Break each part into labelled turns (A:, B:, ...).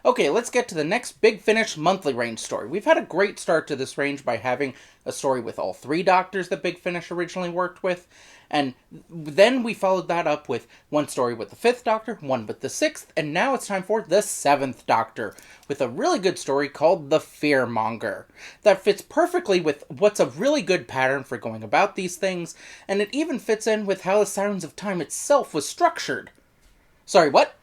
A: Okay, let's get to the next Big Finish monthly range story. We've had a great start to this range by having a story with all three Doctors that Big Finish originally worked with, and then we followed that up with one story with the fifth Doctor, one with the sixth, and now it's time for the seventh Doctor, with a really good story called The Fearmonger. That fits perfectly with what's a really good pattern for going about these things, and it even fits in with how the Sirens of Time itself was structured. Sorry, what?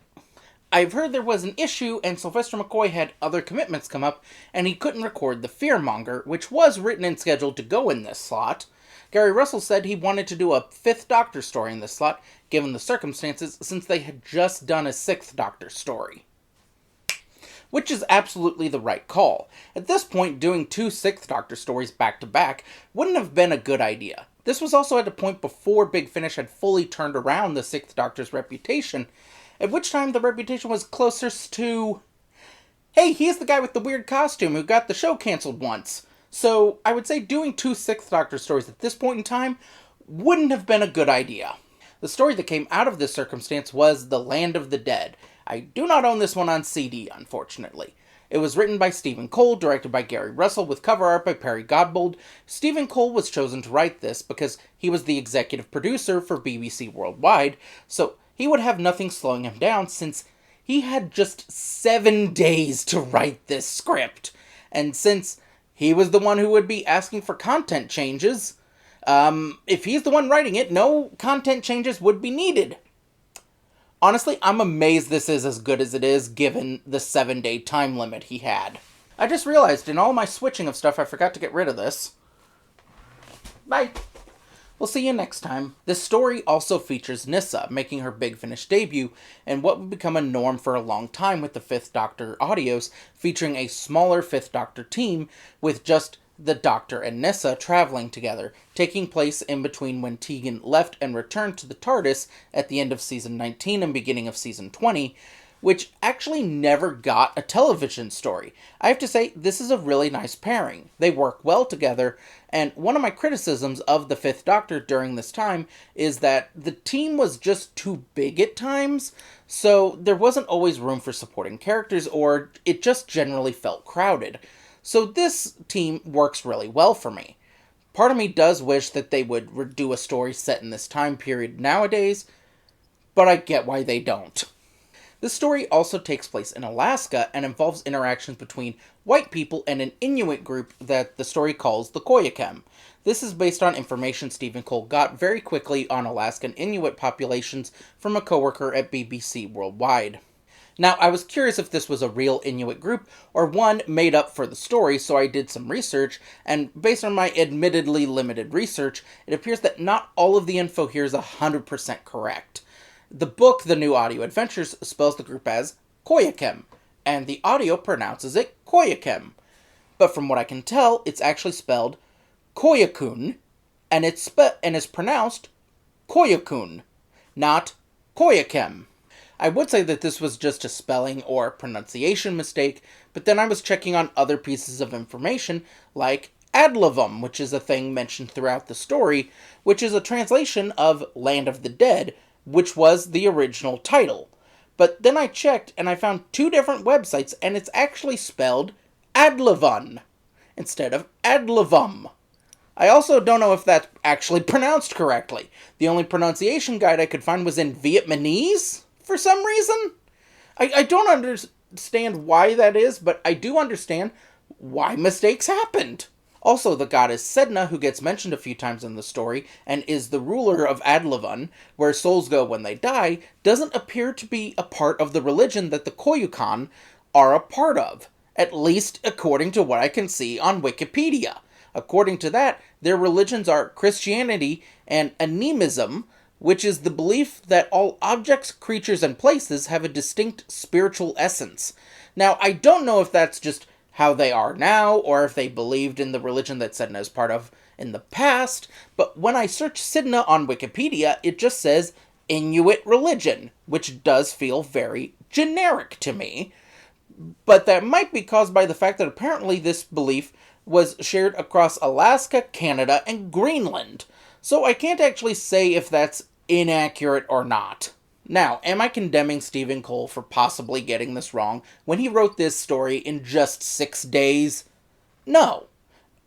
A: I've heard there was an issue and Sylvester McCoy had other commitments come up and he couldn't record The Fearmonger, which was written and scheduled to go in this slot. Gary Russell said he wanted to do a fifth Doctor story in this slot, given the circumstances, since they had just done a sixth Doctor story. Which is absolutely the right call. At this point, doing two sixth Doctor stories back to back wouldn't have been a good idea. This was also at a point before Big Finish had fully turned around the sixth Doctor's reputation, at which time the reputation was closest to, hey, he's the guy with the weird costume who got the show cancelled once. So I would say doing two sixth Doctor stories at this point in time wouldn't have been a good idea. The story that came out of this circumstance was The Land of the Dead. I do not own this one on CD, unfortunately. It was written by Stephen Cole, directed by Gary Russell, with cover art by Perry Godbold. Stephen Cole was chosen to write this because he was the executive producer for BBC Worldwide, so he would have nothing slowing him down since he had just 7 days to write this script. And since he was the one who would be asking for content changes, if he's the one writing it, no content changes would be needed. Honestly, I'm amazed this is as good as it is, given the 7-day time limit he had. I just realized in all my switching of stuff, I forgot to get rid of this. Bye. We'll see you next time. This story also features Nyssa making her Big Finish debut, and what would become a norm for a long time with the Fifth Doctor audios, featuring a smaller Fifth Doctor team with just the Doctor and Nyssa traveling together, taking place in between when Tegan left and returned to the TARDIS at the end of Season 19 and beginning of Season 20, which actually never got a television story. I have to say, this is a really nice pairing. They work well together, and one of my criticisms of the Fifth Doctor during this time is that the team was just too big at times, so there wasn't always room for supporting characters, or it just generally felt crowded. So this team works really well for me. Part of me does wish that they would do a story set in this time period nowadays, but I get why they don't. This story also takes place in Alaska and involves interactions between white people and an Inuit group that the story calls the Koyakem. This is based on information Stephen Cole got very quickly on Alaskan Inuit populations from a coworker at BBC Worldwide. Now, I was curious if this was a real Inuit group or one made up for the story, so I did some research, and based on my admittedly limited research, it appears that not all of the info here is 100% correct. The book, The New Audio Adventures, spells the group as Koyakem, and the audio pronounces it Koyakem. But from what I can tell, it's actually spelled Koyakun, and is pronounced Koyakun, not Koyakem. I would say that this was just a spelling or pronunciation mistake, but then I was checking on other pieces of information, like Adlavum, which is a thing mentioned throughout the story, which is a translation of Land of the Dead, which was the original title. But then I checked, and I found 2 different websites, and it's actually spelled Adlavun, instead of Adlavum. I also don't know if that's actually pronounced correctly. The only pronunciation guide I could find was in Vietnamese, for some reason. I don't understand why that is, but I do understand why mistakes happened. Also, the goddess Sedna, who gets mentioned a few times in the story, and is the ruler of Adlavun, where souls go when they die, doesn't appear to be a part of the religion that the Koyukon are a part of, at least according to what I can see on Wikipedia. According to that, their religions are Christianity and animism, which is the belief that all objects, creatures, and places have a distinct spiritual essence. Now, I don't know if that's just how they are now, or if they believed in the religion that Sedna is part of in the past, but when I search Sedna on Wikipedia, it just says Inuit religion, which does feel very generic to me. But that might be caused by the fact that apparently this belief was shared across Alaska, Canada, and Greenland. So I can't actually say if that's inaccurate or not. Now, am I condemning Stephen Cole for possibly getting this wrong when he wrote this story in just 6 days? No.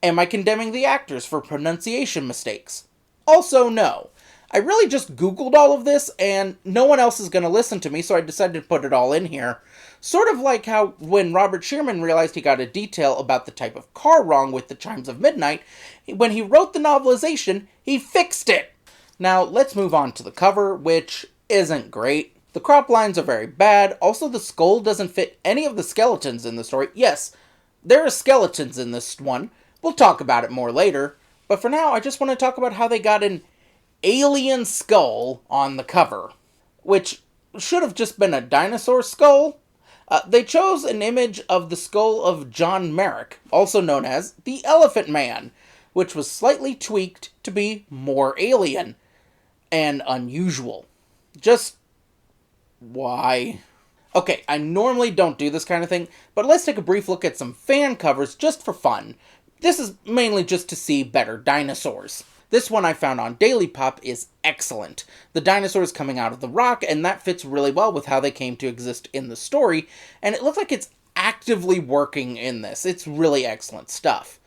A: Am I condemning the actors for pronunciation mistakes? Also no. I really just Googled all of this, and no one else is going to listen to me, so I decided to put it all in here. Sort of like how when Robert Shearman realized he got a detail about the type of car wrong with the Chimes of Midnight, when he wrote the novelization, he fixed it! Now, let's move on to the cover, which isn't great. The crop lines are very bad. Also, the skull doesn't fit any of the skeletons in the story. Yes, there are skeletons in this one. We'll talk about it more later. But for now, I just want to talk about how they got an alien skull on the cover, which should have just been a dinosaur skull. They chose an image of the skull of John Merrick, also known as the Elephant Man, which was slightly tweaked to be more alien and unusual. Just why? Okay, I normally don't do this kind of thing, but let's take a brief look at some fan covers just for fun. This is mainly just to see better dinosaurs. This one I found on Daily Pop is excellent. The dinosaurs coming out of the rock, and that fits really well with how they came to exist in the story, and it looks like it's actively working in this. It's really excellent stuff.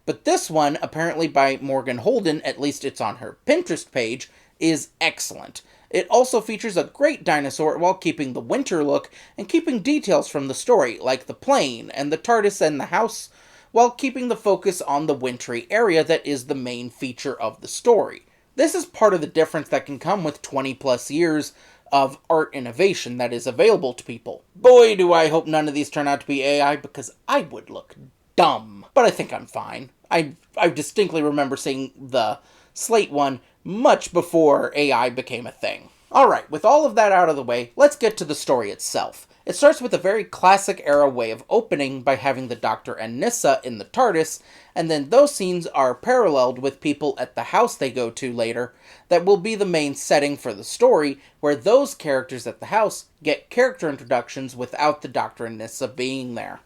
A: But this one, apparently by Morgan Holden, at least it's on her Pinterest page, is excellent. It also features a great dinosaur while keeping the winter look and keeping details from the story, like the plane and the TARDIS and the house, while keeping the focus on the wintry area that is the main feature of the story. This is part of the difference that can come with 20 plus years of art innovation that is available to people. Boy, do I hope none of these turn out to be AI, because I would look dumb. But I think I'm fine. I distinctly remember seeing the Slate one much before AI became a thing. Alright, with all of that out of the way, let's get to the story itself. It starts with a very classic era way of opening by having the Doctor and Nyssa in the TARDIS, and then those scenes are paralleled with people at the house they go to later that will be the main setting for the story, where those characters at the house get character introductions without the Doctor and Nyssa being there.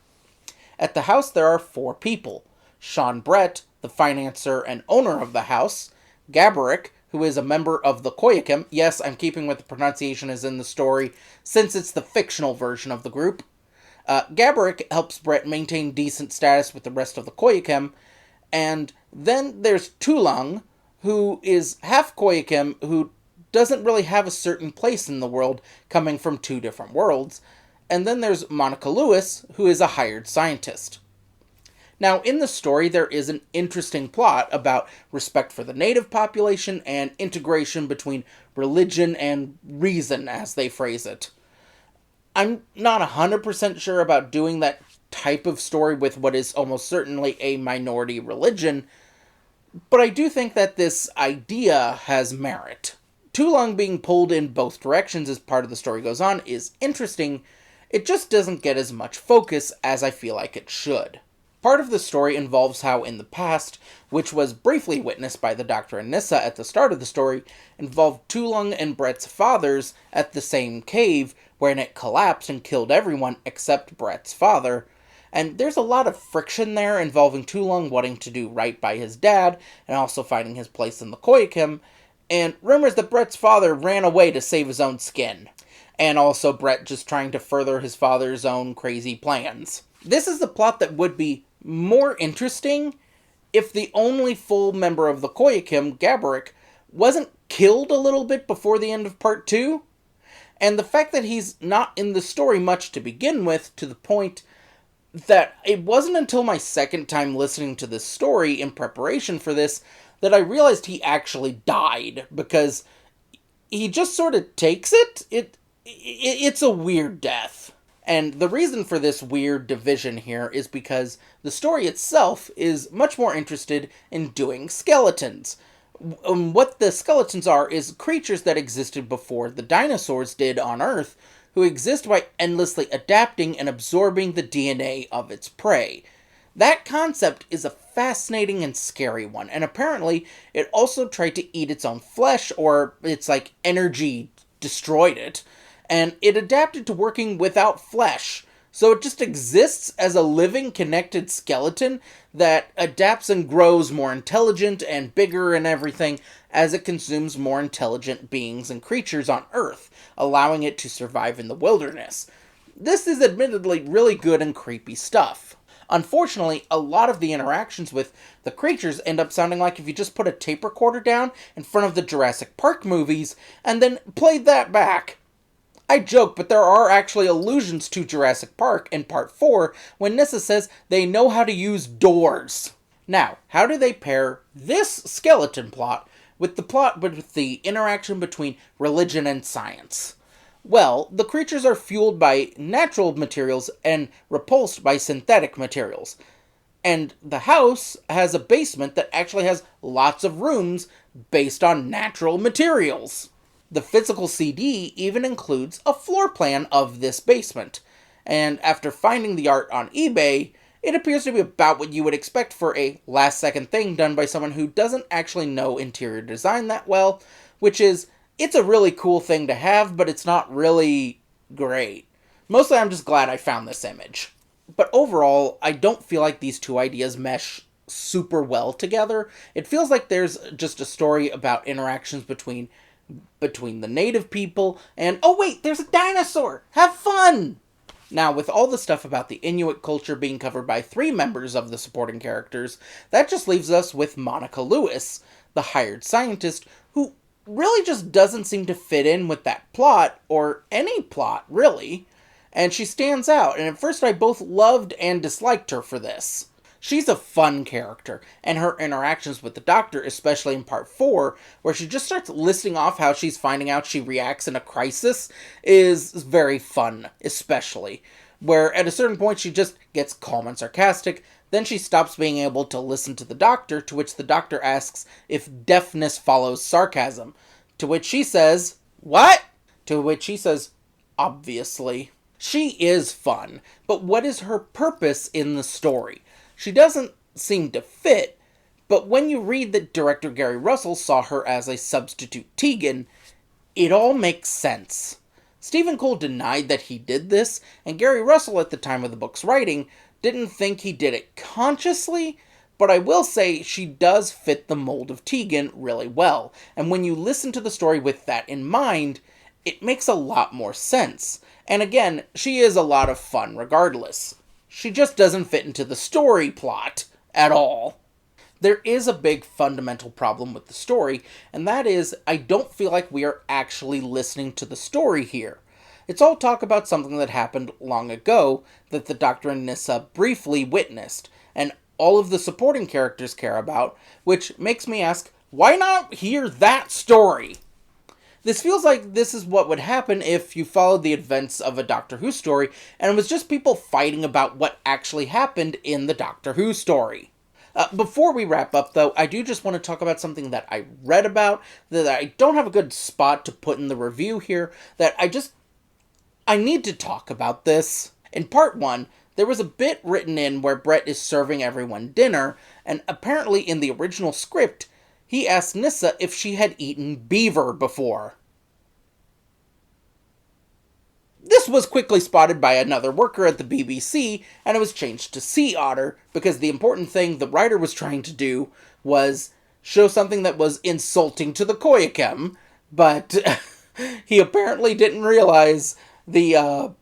A: At the house there are 4 people. Sean Brett, the financier and owner of the house, Gaborik, who is a member of the Koyakim. Yes, I'm keeping with the pronunciation as in the story, since it's the fictional version of the group. Gaborik helps Brett maintain decent status with the rest of the Koyakim. And then there's Tulang, who is half Koyakim, who doesn't really have a certain place in the world, coming from 2 different worlds. And then there's Monica Lewis, who is a hired scientist. Now, in the story, there is an interesting plot about respect for the native population and integration between religion and reason, as they phrase it. I'm not 100% sure about doing that type of story with what is almost certainly a minority religion, but I do think that this idea has merit. Tulang being pulled in both directions as part of the story goes on is interesting. It just doesn't get as much focus as I feel like it should. Part of the story involves how in the past, which was briefly witnessed by the Doctor and Nyssa at the start of the story, involved Tulang and Brett's fathers at the same cave, wherein it collapsed and killed everyone except Brett's father. And there's a lot of friction there involving Tulang wanting to do right by his dad, and also finding his place in the Koyakim, and rumors that Brett's father ran away to save his own skin. And also Brett just trying to further his father's own crazy plans. This is the plot that would be more interesting if the only full member of the Koyakim, Gaborik, wasn't killed a little bit before the end of part 2. And the fact that he's not in the story much to begin with, to the point that it wasn't until my second time listening to this story in preparation for this that I realized he actually died, because he just sort of takes it. It's a weird death. And the reason for this weird division here is because the story itself is much more interested in doing skeletons. What the skeletons are is creatures that existed before the dinosaurs did on Earth, who exist by endlessly adapting and absorbing the DNA of its prey. That concept is a fascinating and scary one, and apparently it also tried to eat its own flesh, or its energy destroyed it. And it adapted to working without flesh, so it just exists as a living, connected skeleton that adapts and grows more intelligent and bigger and everything as it consumes more intelligent beings and creatures on Earth, allowing it to survive in the wilderness. This is admittedly really good and creepy stuff. Unfortunately, a lot of the interactions with the creatures end up sounding like if you just put a tape recorder down in front of the Jurassic Park movies and then played that back. I joke, but there are actually allusions to Jurassic Park in Part 4 when Nyssa says they know how to use doors. Now, how do they pair this skeleton plot with the interaction between religion and science? Well, the creatures are fueled by natural materials and repulsed by synthetic materials. And the house has a basement that actually has lots of rooms based on natural materials. The physical CD even includes a floor plan of this basement. And after finding the art on eBay, it appears to be about what you would expect for a last-second thing done by someone who doesn't actually know interior design that well, which is, it's a really cool thing to have, but it's not really great. Mostly I'm just glad I found this image. But overall, I don't feel like these two ideas mesh super well together. It feels like there's just a story about interactions between the native people and, oh wait, there's a dinosaur! Have fun! Now, with all the stuff about the Inuit culture being covered by 3 members of the supporting characters, that just leaves us with Monica Lewis, the hired scientist, who really just doesn't seem to fit in with that plot, or any plot, really. And she stands out, and at first I both loved and disliked her for this. She's a fun character, and her interactions with the Doctor, especially in Part 4, where she just starts listing off how she's finding out she reacts in a crisis, is very fun, especially. Where at a certain point she just gets calm and sarcastic, then she stops being able to listen to the Doctor, to which the Doctor asks if deafness follows sarcasm. To which she says, "What?" To which he says, "Obviously." She is fun, but what is her purpose in the story? She doesn't seem to fit, but when you read that director Gary Russell saw her as a substitute Tegan, it all makes sense. Stephen Cole denied that he did this, and Gary Russell at the time of the book's writing didn't think he did it consciously, but I will say she does fit the mold of Tegan really well, and when you listen to the story with that in mind, it makes a lot more sense. And again, she is a lot of fun regardless. She just doesn't fit into the story plot at all. There is a big fundamental problem with the story, and that is, I don't feel like we are actually listening to the story here. It's all talk about something that happened long ago that the Doctor and Nyssa briefly witnessed, and all of the supporting characters care about, which makes me ask, why not hear that story? This feels like this is what would happen if you followed the events of a Doctor Who story, and it was just people fighting about what actually happened in the Doctor Who story. Before we wrap up, though, I do just want to talk about something that I read about, that I don't have a good spot to put in the review here, that I need to talk about this. In Part 1, there was a bit written in where Brett is serving everyone dinner, and apparently in the original script, he asked Nyssa if she had eaten beaver before. This was quickly spotted by another worker at the BBC, and it was changed to sea otter, because the important thing the writer was trying to do was show something that was insulting to the Koyakem, but he apparently didn't realize the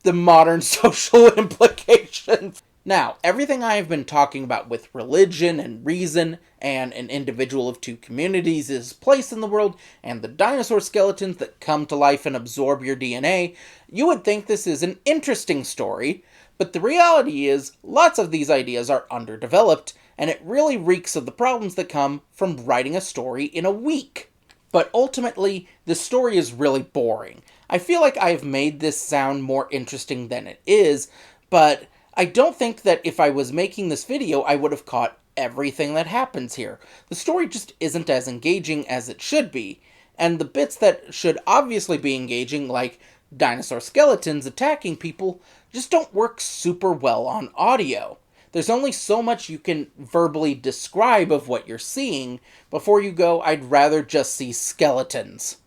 A: modern social implications. Now, everything I have been talking about with religion and reason, and an individual of 2 communities' place in the world, and the dinosaur skeletons that come to life and absorb your DNA, you would think this is an interesting story, but the reality is, lots of these ideas are underdeveloped, and it really reeks of the problems that come from writing a story in a week. But ultimately, the story is really boring. I feel like I have made this sound more interesting than it is, but I don't think that if I was making this video, I would have caught everything that happens here. The story just isn't as engaging as it should be, and the bits that should obviously be engaging, like dinosaur skeletons attacking people, just don't work super well on audio. There's only so much you can verbally describe of what you're seeing before you go, I'd rather just see skeletons.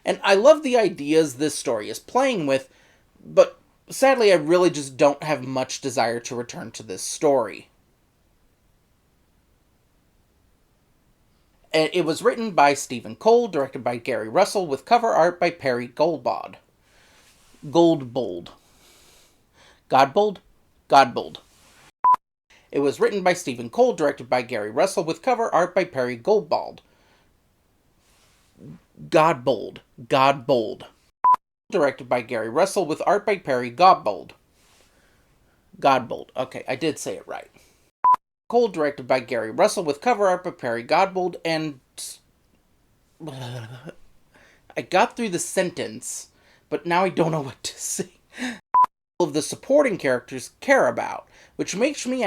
A: And I love the ideas this story is playing with, but sadly, I really just don't have much desire to return to this story. It was written by Stephen Cole, directed by Gary Russell, with cover art by Perry Goldbold. Godbold. It was written by Stephen Cole, directed by Gary Russell, with cover art by Perry Goldbold. Godbold. Directed by Gary Russell, with art by Perry Godbold. Okay, I did say it right. Cole, directed by Gary Russell, with cover art by Perry Godbold, and I got through the sentence, but now I don't know what to say. All of the supporting characters care about, which makes me